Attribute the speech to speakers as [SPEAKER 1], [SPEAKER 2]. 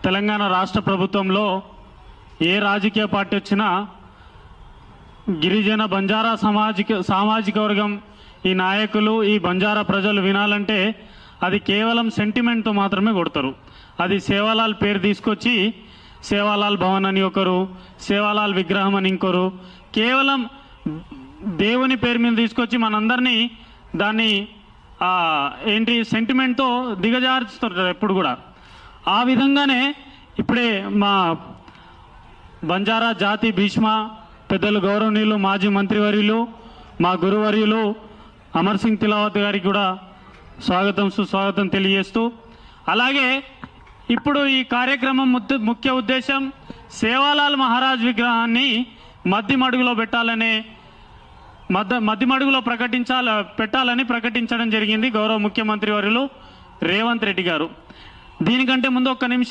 [SPEAKER 1] తెలంగాణ రాష్ట్ర ప్రభుత్వంలో ఏ రాజకీయ పార్టీ వచ్చినా గిరిజన బంజారా సామాజిక వర్గం ఈ నాయకులు ఈ బంజారా ప్రజలు వినాలంటే అది కేవలం సెంటిమెంట్తో మాత్రమే కొడతారు. అది సేవాలాల్ పేరు తీసుకొచ్చి సేవాలాల్ భవన్ అని ఒకరు, సేవాలాల్ విగ్రహం అని ఇంకొరు, కేవలం దేవుని పేరు మీద తీసుకొచ్చి మనందరినీ దాన్ని ఏంటి సెంటిమెంట్తో దిగజారుస్తుంటారు ఎప్పుడు కూడా. ఆ విధంగానే ఇప్పుడే మా బంజారా జాతి భీష్మ పెద్దలు గౌరవనీయులు మాజీ మంత్రివర్యులు మా గురువర్యులు అమర్ సింగ్ తిలావత్ గారికి కూడా స్వాగతం సుస్వాగతం తెలియజేస్తూ, అలాగే ఇప్పుడు ఈ కార్యక్రమం ముఖ్య ఉద్దేశం సేవాలాల్ మహారాజ్ విగ్రహాన్ని మధ్యమడుగులో పెట్టాలని ప్రకటించడం జరిగింది గౌరవ ముఖ్యమంత్రి వర్యులు రేవంత్ రెడ్డి గారు. దీనికంటే ముందు ఒక్క నిమిషం